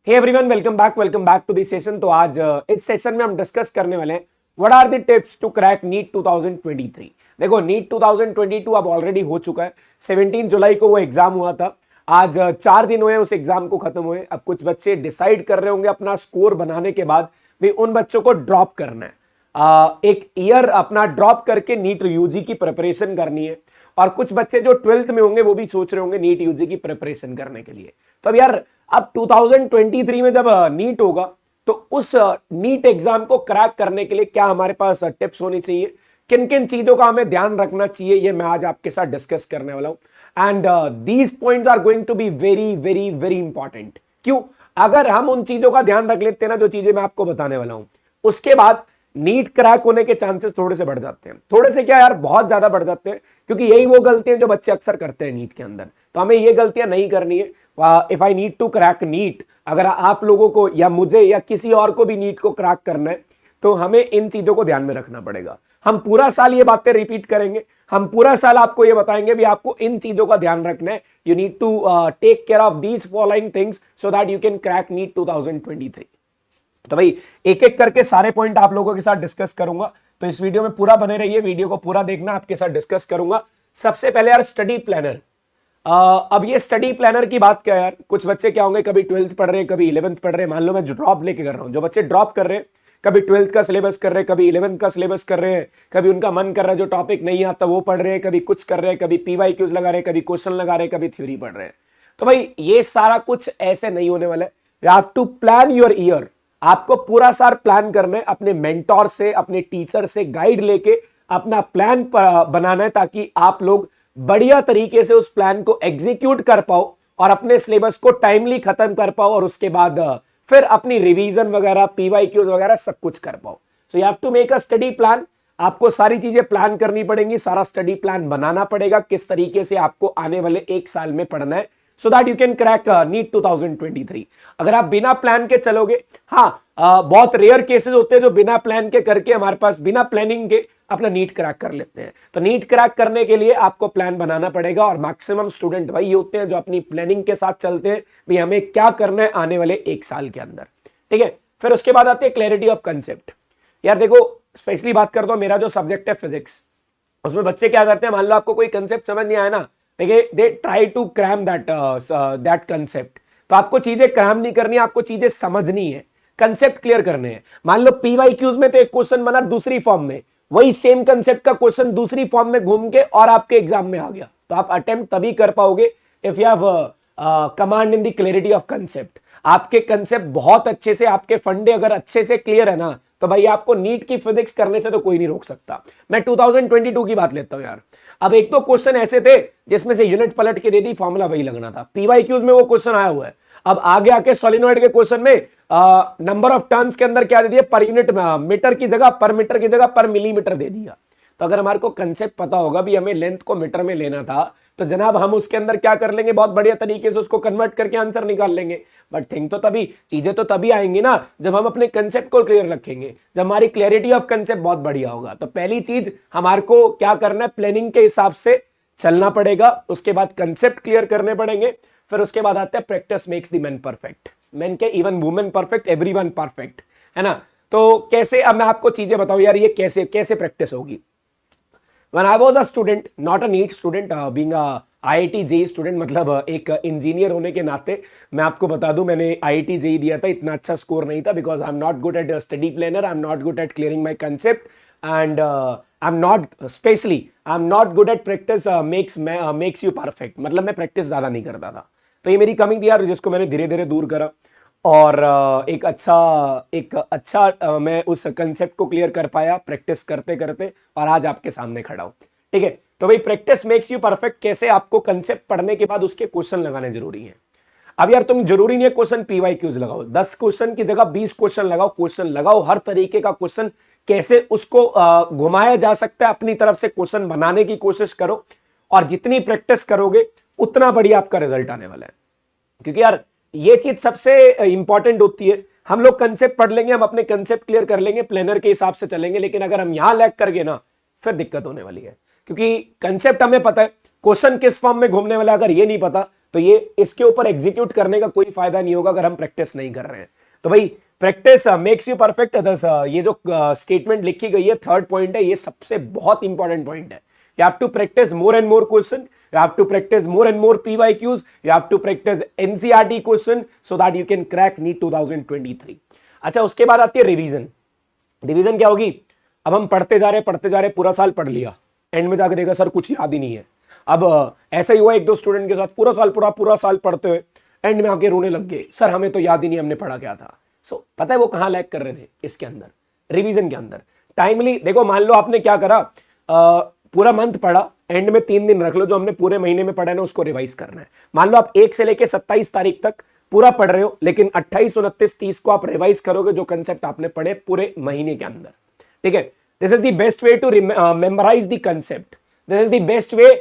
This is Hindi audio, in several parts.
Hey everyone, welcome back to this session. तो आज इस सेशन में हम डिस्कस करने वाले हैं what are the tips to crack NEET 2023। देखो, नीट 2022 अब ऑलरेडी हो चुका है। 17 जुलाई को वो एग्जाम हुआ था। आज 4 दिन हुए उस एग्जाम को खत्म हुए। अब कुछ बच्चे डिसाइड कर रहे होंगे अपना स्कोर बनाने के बाद भी उन बच्चों को ड्रॉप करना है, एक ईयर अपना ड्रॉप करके नीट यूजी की प्रिपरेशन करनी है। और कुछ बच्चे जो 12th में होंगे वो भी सोच रहे होंगे नीट यूजी की प्रिपरेशन करने के लिए। तो अब यार, अब 2023 में जब नीट होगा तो उस नीट एग्जाम को क्रैक करने के लिए क्या हमारे पास टिप्स होनी चाहिए, किन किन चीजों का हमें ध्यान रखना चाहिए, ये मैं आज आपके साथ डिस्कस करने वाला हूं। And these points are going to be very very very important. क्यों? अगर हम उन चीजों का ध्यान रख लेते हैं ना, जो चीजें मैं आपको बताने वाला हूं, उसके बाद नीट क्रैक होने के चांसेस थोड़े से बढ़ जाते हैं। थोड़े से क्या यार, बहुत ज्यादा बढ़ जाते हैं, क्योंकि यही वो गलतियां जो बच्चे अक्सर करते हैं नीट के अंदर। तो हमें ये गलतियां नहीं करनी है। If I need to crack NEET, अगर आप लोगों को या मुझे या किसी और को भी नीट को क्रैक करना है तो हमें इन चीजों को ध्यान में रखना पड़ेगा। हम पूरा साल ये बातें रिपीट करेंगे, हम पूरा साल आपको ये बताएंगे भी आपको इन चीजों का ध्यान रखना है। You need to take care of these following things so that you can crack NEET 2023। तो भाई, एक एक करके सारे पॉइंट आप लोगों के साथ डिस्कस करूंगा, तो इस वीडियो में पूरा बने रहिए। वीडियो को पूरा देखना, आपके साथ डिस्कस करूंगा। सबसे पहले यार, स्टडी प्लानर। अब ये स्टडी प्लानर की बात क्या है यार, कुछ बच्चे क्या होंगे, कभी 12th पढ़ रहे हैं, कभी 11th पढ़ रहे हैं। मान लो मैं जो ड्रॉप लेके कर रहा हूं, जो बच्चे ड्रॉप कर रहे हैं, कभी 12th का सिलेबस कर रहे हैं, कभी 11th का सिलेबस कर रहे हैं, कभी उनका मन कर रहा है जो टॉपिक नहीं आता वो पढ़ रहे हैं, कभी कुछ कर रहे हैं, कभी पीवाईक्यूज लगा रहे हैं, कभी क्वेश्चन लगा रहे हैं, कभी थ्योरी पढ़ रहे हैं। तो भाई, ये सारा कुछ ऐसे नहीं होने वाला है। You have to plan your year. आपको पूरा साल प्लान करना है, अपने मेंटोर से, अपने टीचर से गाइड लेके अपना प्लान बनाना है, ताकि आप लोग बढ़िया तरीके से उस प्लान को एग्जीक्यूट कर पाओ और अपने सिलेबस को टाइमली खत्म कर पाओ, और उसके बाद फिर अपनी रिवीजन वगैरह, पीवाईक्यूज वगैरह सब कुछ कर पाओ। So you have to make a study plan. आपको सारी चीजें प्लान करनी पड़ेंगी, सारा स्टडी प्लान बनाना पड़ेगा, किस तरीके से आपको आने वाले एक साल में पढ़ना है, so that you can crack NEET 2023। अगर आप बिना प्लान के चलोगे, हाँ, बहुत रेयर केसेस होते हैं जो बिना प्लान के करके हमारे पास बिना प्लानिंग के अपना नीट क्रैक कर लेते हैं। तो नीट क्रैक करने के लिए आपको प्लान बनाना पड़ेगा, और मैक्सिमम स्टूडेंट वही होते हैं जो अपनी प्लानिंग के साथ चलते हैं भी हमें क्या करना है आने वाले एक साल के अंदर। ठीक है, फिर उसके बाद आते हैं क्लैरिटी ऑफ कंसेप्ट। यार देखो, स्पेशली बात करता हूं, मेरा जो सब्जेक्ट है फिजिक्स, उसमें बच्चे क्या करते हैं, मान लो आपको कोई कंसेप्ट समझ नहीं आया ना, देखिए, they try to cram that concept. तो आपको चीजें क्रैम नहीं करनी, आपको चीजें समझनी है, कंसेप्ट क्लियर करने हैं। मान लो पीवाईक्यूज में तो एक क्वेश्चन बना दूसरी फॉर्म में, वही सेम कंसेप्ट का क्वेश्चन दूसरी फॉर्म में घूम के और आपके एग्जाम में आ गया, तो आप अटेम्प्ट तभी कर पाओगे if you have command in the clarity of concept. आपके कंसेप्ट बहुत अच्छे से, आपके फंडे अगर अच्छे से क्लियर है ना, तो भाई आपको नीट की फिजिक्स करने से तो कोई नहीं रोक सकता। मैं 2022 की बात लेता हूं यार। अब एक तो क्वेश्चन ऐसे थे जिसमें से यूनिट पलट के दे दी, फॉर्मूला वही लगना था। पीवाईक्यूज में वो क्वेश्चन आया हुआ है। अब आगे आके सोलिनॉइड के क्वेश्चन में नंबर ऑफ टर्न्स के अंदर क्या दे दिया, पर यूनिट मीटर की जगह पर मीटर की जगह पर मिलीमीटर दे दिया। तो अगर हमारे को कंसेप्ट पता होगा भी हमें लेंथ को मीटर में लेना था, तो जनाब हम उसके अंदर क्या कर लेंगे, बहुत बढ़िया तरीके से उसको कन्वर्ट करके आंसर निकाल लेंगे। बट थिंग तो तभी, चीजें तो तभी आएंगी ना जब हम अपने कंसेप्ट को क्लियर रखेंगे, जब हमारी क्लैरिटी ऑफ कंसेप्ट बहुत बढ़िया होगा। तो पहली चीज हमारे को क्या करना है, प्लानिंग के हिसाब से चलना पड़ेगा। उसके बाद कंसेप्ट क्लियर करने पड़ेंगे। फिर उसके बाद आता है practice makes the man perfect. Man के even women perfect, everyone perfect, है ना। तो कैसे, अब मैं आपको चीजें बताऊं यार, ये कैसे कैसे प्रैक्टिस होगी। When I was a student, not a NEET student, being a IIT JEE student, मतलब एक इंजीनियर होने के नाते मैं आपको बता दूं, मैंने IIT JEE दिया था, इतना अच्छा स्कोर नहीं था, because I am not good at study planner, I am not good at clearing my concept, and I am not specially I am not good at practice makes you perfect. मतलब मैं प्रैक्टिस ज्यादा नहीं करता था, तो ये मेरी कमी थी यार, जिसको मैंने धीरे धीरे दूर करा, और एक अच्छा मैं उस कंसेप्ट को क्लियर कर पाया प्रैक्टिस करते करते, और आज आपके सामने खड़ा हूं। ठीक है, तो भाई प्रैक्टिस मेक्स यू परफेक्ट, कैसे आपको कंसेप्ट पढ़ने के बाद उसके क्वेश्चन लगाने जरूरी है। अब यार, तुम जरूरी नहीं है क्वेश्चन पीवाईक्यूज लगाओ, 10 क्वेश्चन की जगह 20 क्वेश्चन लगाओ, क्वेश्चन लगाओ हर तरीके का क्वेश्चन, कैसे उसको घुमाया जा सकता है, अपनी तरफ से क्वेश्चन बनाने की कोशिश करो, और जितनी प्रैक्टिस करोगे उतना बढ़िया आपका रिजल्ट आने वाला है। क्योंकि यार, ये चीज सबसे इंपॉर्टेंट होती है। हम लोग कंसेप्ट पढ़ लेंगे, हम अपने कंसेप्ट क्लियर कर लेंगे, प्लानर के हिसाब से चलेंगे, लेकिन अगर हम यहां लैग कर गए ना, फिर दिक्कत होने वाली है। क्योंकि कंसेप्ट हमें पता है, क्वेश्चन किस फॉर्म में घूमने वाला, अगर ये नहीं पता तो ये इसके ऊपर एग्जीक्यूट करने का कोई फायदा नहीं होगा अगर हम प्रैक्टिस नहीं कर रहे हैं। तो भाई practice makes you perfect. Others ये जो स्टेटमेंट लिखी गई है, थर्ड पॉइंट है, ये सबसे बहुत इंपॉर्टेंट पॉइंट है। You have to practice more and more question. You have to practice more and more PYQs. You have to practice NCERT question so that you can crack NEET 2023. अच्छा, उसके बाद आती है रिवीजन। रिवीजन क्या होगी? अब हम पढ़ते जा रहे, पूरा साल पढ़ लिया, एंड में जाकर देखा सर कुछ याद ही नहीं है। अब ऐसा ही हुआ एक दो स्टूडेंट के साथ, पूरा साल पढ़ते हुए एंड में आके रोने लग गए, सर हमें तो याद ही नहीं हमने पढ़ा क्या था। सो पता है वो कहां लैग कर रहे थे? इसके अंदर, रिवीजन के अंदर। टाइमली देखो, मान लो आपने क्या करा, पूरा मंथ पढ़ा, एंड में 3 दिन रख लो, जो हमने पूरे महीने में पढ़ा है ना उसको रिवाइज करना है। मान लो आप 1 से लेके 27 तारीख तक पूरा पढ़ रहे हो, लेकिन 28, 29, 30 को आप रिवाइज करोगे जो कंसेप्ट आपने पढ़े पूरे महीने के अंदर। ठीक है, this is the best way to memorise the concept. This is the best way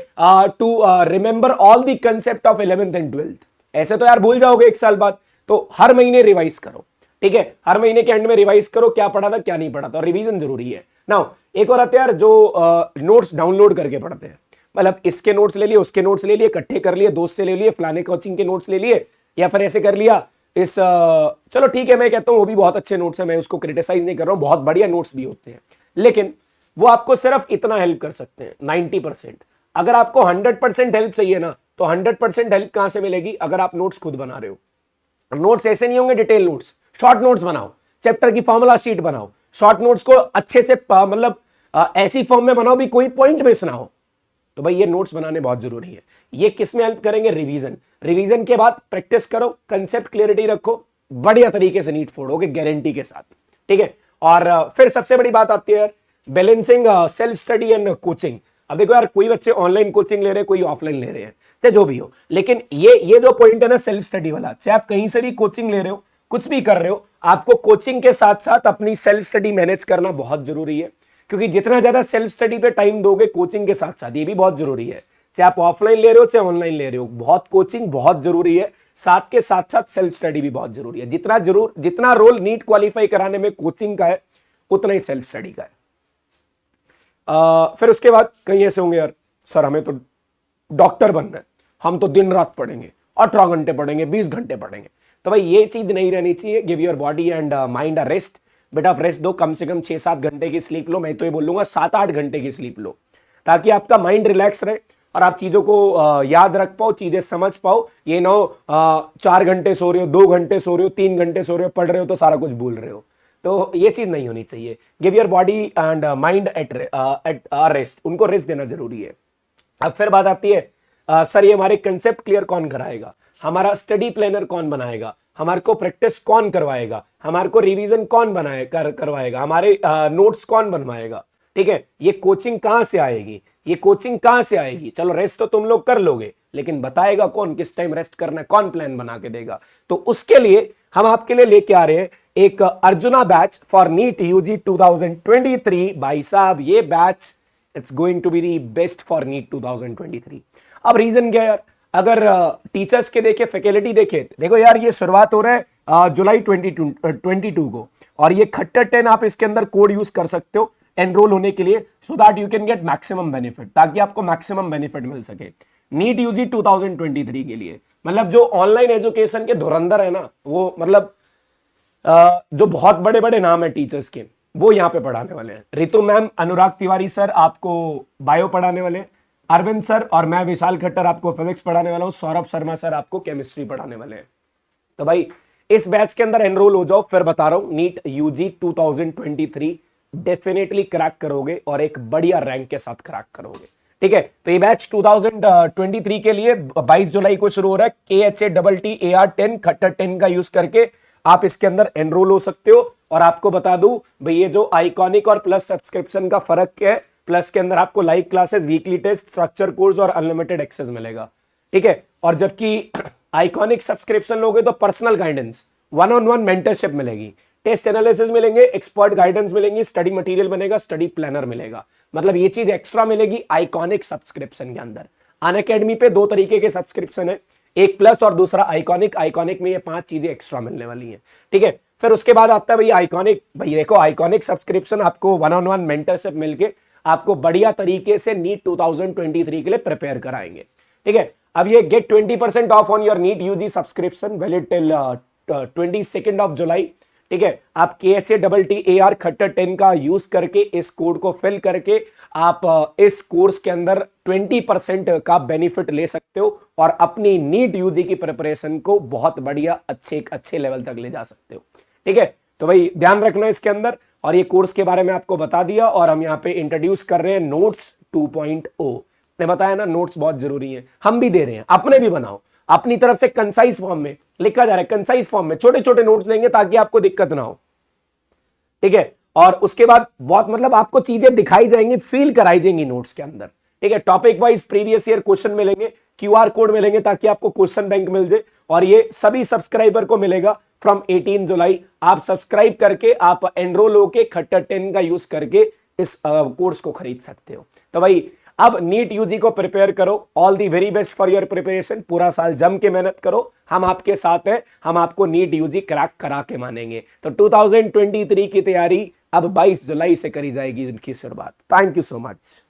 to remember all the concept of 11th and 12th। ऐसे तो यार भूल जाओगे 1 साल बाद, तो हर महीने रिवाइज करो। ठीक है, हर महीने के एंड में रिवाइज करो क्या पढ़ा था क्या नहीं पढ़ा था, और रिवीजन जरूरी है। नाउ एक और आते हैं यार जो नोट्स डाउनलोड करके पढ़ते हैं, मतलब इसके नोट्स ले लिए, उसके नोट्स ले लिए, इकट्ठे कर लिए, दोस्त से ले लिए, फलाने कोचिंग के नोट्स ले लिए, या फिर ऐसे कर लिया इस चलो ठीक है, मैं कहता हूं वो भी बहुत अच्छे नोट्स हैं, मैं उसको क्रिटिसाइज नहीं कर रहा हूं, बहुत बढ़िया नोट्स भी होते हैं, लेकिन वो आपको सिर्फ इतना हेल्प कर सकते हैं 90%। अगर आपको 100% हेल्प चाहिए ना, तो 100% हेल्प कहां से मिलेगी? अगर आप नोट्स खुद बना रहे हो। नोट्स ऐसे नहीं होंगे डिटेल नोट्स, शॉर्ट नोट्स बनाओ, चैप्टर की फॉर्मूला शीट बनाओ, शॉर्ट नोट्स को अच्छे से मतलब ऐसी फॉर्म में बनाओ भी कोई पॉइंट मिस ना हो। तो भाई ये नोट्स बनाने बहुत जरूरी है। ये किस में हेल्प करेंगे? रिवीजन। रिवीजन के बाद प्रैक्टिस करो, कंसेप्ट क्लियरिटी रखो, बढ़िया तरीके से नीट फोड़ोगे गारंटी के साथ। ठीक है, और फिर सबसे बड़ी बात आती है यार, balancing self study and coaching. अब देखो यार, कोई बच्चे ऑनलाइन कोचिंग ले रहे हैं, कोई ऑफलाइन ले रहे हैं, चाहे जो भी हो, लेकिन ये जो पॉइंट है ना सेल्फ स्टडी वाला, चाहे आप कहीं से भी कोचिंग ले रहे हो, कुछ भी कर रहे हो, आपको कोचिंग के साथ साथ अपनी सेल्फ स्टडी मैनेज करना बहुत जरूरी है। क्योंकि जितना ज्यादा सेल्फ स्टडी पे टाइम दोगे कोचिंग के साथ साथ, ये भी बहुत जरूरी है, चाहे आप ऑफलाइन ले रहे हो चाहे ऑनलाइन ले रहे हो, बहुत कोचिंग बहुत जरूरी है, साथ के साथ साथ सेल्फ स्टडी भी बहुत जरूरी है। जितना रोल नीट क्वालिफाई कराने में कोचिंग का है, उतना ही सेल्फ स्टडी का है। फिर उसके बाद कई ऐसे होंगे यार, सर हमें तो डॉक्टर बनना है, हम तो दिन रात पढ़ेंगे, 18 घंटे पढ़ेंगे, 20 घंटे पढ़ेंगे। तो भाई ये चीज नहीं रहनी चाहिए। Give your body and mind a rest. बेटा आप रेस्ट दो, कम से कम 6-7 घंटे की स्लीप लो, मैं तो ये बोलूंगा 7-8 घंटे की स्लीप लो, ताकि आपका माइंड रिलैक्स रहे और आप चीजों को याद रख पाओ, चीजें समझ पाओ। ये ना हो 4 घंटे सो रहे हो, 2 घंटे सो रहे हो, 3 घंटे सो रहे हो, पढ़ रहे हो तो सारा कुछ भूल रहे हो। तो ये चीज नहीं होनी चाहिए। Give your body and mind at rest, उनको रेस्ट देना जरूरी है। अब फिर बात आती है, सर ये हमारे कंसेप्ट क्लियर कौन कराएगा, हमारा स्टडी प्लानर कौन बनाएगा, हमारे को प्रैक्टिस कौन करवाएगा, हमारे को रिवीजन कौन करवाएगा, हमारे नोट्स कौन बनवाएगा। ठीक है, ये कोचिंग कहां से आएगी, ये कोचिंग कहां से आएगी? चलो रेस्ट तो तुम लोग कर लोगे, लेकिन बताएगा कौन, किस टाइम रेस्ट करना है, कौन प्लान बना के देगा? तो उसके लिए हम आपके लिए लेके आ रहे हैं एक Arjuna batch for NEET UG 2023। भाई साहब ये batch it's going to be the best for NEET 2023। अब रीजन क्या है यार? अगर टीचर्स के देखे, फैकल्टी देखे, देखो यार ये शुरुआत हो रहा है जुलाई 22 को, और ये खट्टर 10 आप इसके अंदर कोड यूज कर सकते हो एनरोल होने के लिए, सो that you can get maximum benefit, ताकि आपको मैक्सिमम बेनिफिट मिल सके नीट यूजी 2023 के लिए। मतलब जो ऑनलाइन एजुकेशन के धुरंधर है ना, वो मतलब जो बहुत बड़े बड़े नाम है टीचर्स के, वो यहाँ पे पढ़ाने वाले हैं। रितु मैम, अनुराग तिवारी सर आपको बायो पढ़ाने वाले, अरविंद सर और मैं विशाल खट्टर आपको फिजिक्स पढ़ाने वाला हूँ, सौरभ शर्मा सर आपको केमिस्ट्री पढ़ाने वाले हैं। तो भाई इस बैच के अंदर एनरोल हो जाओ। फिर बता रहा हूँ, नीट यूजी 2023 डेफिनेटली क्रैक करोगे और एक बढ़िया रैंक के साथ क्रैक करोगे। ठीक है, तो ये बैच 2023 के लिए 22 जुलाई को शुरू हो रहा है। KHATTAR10 खट्टर 10 का यूज करके आप इसके अंदर एनरोल हो सकते हो। और आपको बता दूं भाई, ये जो आइकॉनिक और प्लस सब्सक्रिप्शन का फर्क क्या है, प्लस के अंदर आपको live classes, weekly test, structure course और अनलिमिटेड एक्सेस मिलेगा। ठीक है, और जबकि आइकॉनिक सब्सक्रिप्शन लोगे तो पर्सनल गाइडेंस, 1-on-1 मेंटरशिप मिलेगी, टेस्ट एनालिसिस मिलेंगे, एक्सपर्ट गाइडेंस मिलेंगी, स्टडी मटेरियल बनेगा, स्टडी प्लानर मिलेगा। मतलब ये चीज एक्स्ट्रा मिलेगी आइकॉनिक सब्सक्रिप्शन के अंदर। अनअकैडमी पे 2 तरीके के सब्सक्रिप्शन है, एक प्लस और दूसरा आइकॉनिक। आइकॉनिक में ये 5 चीजें एक्स्ट्रा मिलने वाली है। ठीक है, फिर उसके बाद आता है भाई आइकॉनिक। भाई देखो, आइकॉनिक सब्सक्रिप्शन आपको 1-on-1 मेंटरशिप मिलके आपको बढ़िया तरीके से नीट 2023 के लिए प्रिपेयर कराएंगे। ठीक है, अब ये get 20% off on your NEET UG subscription valid till 22 of July. ठीक है, आप KHATTAR खट्टर 10 का यूज करके इस कोड को फिल करके आप इस कोर्स के अंदर 20% का बेनिफिट ले सकते हो और अपनी नीट यूजी की प्रिपरेशन को बहुत बढ़िया अच्छे लेवल तक ले जा सकते हो। ठीक है, तो भाई ध्यान रखना इसके अंदर। और ये कोर्स के बारे में आपको बता दिया और हम यहाँ पे इंट्रोड्यूस कर रहे हैं नोट्स 2.0। ने बताया ना, नोट्स बहुत जरूरी है, हम भी दे रहे हैं, अपने भी बनाओ, अपनी तरफ से कंसाइज फॉर्म में लिखा जा रहा है, कंसाइज फॉर्म में छोटे छोटे नोट्स लेंगे ताकि आपको दिक्कत ना हो। ठीक है, और उसके बाद बहुत मतलब आपको चीजें दिखाई जाएंगी, फील कराई जाएंगी नोट्स के अंदर। ठीक है, topic wise previous year question मिलेंगे, QR कोड मिलेंगे ताकि आपको क्वेश्चन बैंक मिल जाए। और ये सभी सब्सक्राइबर को मिलेगा फ्रॉम 18 जुलाई। आप सब्सक्राइब करके आप एनरोल होके खट्टर 10 का यूज करके इस कोर्स को खरीद सकते हो। तो भाई अब नीट यूजी को प्रिपेयर करो। All the very best for your preparation. पूरा साल जम के मेहनत करो, हम आपके साथ हैं, हम आपको नीट यूजी क्रैक करा के मानेंगे। तो 2023 की तैयारी अब 22 जुलाई से करी जाएगी इनकी शुरुआत। Thank you so much.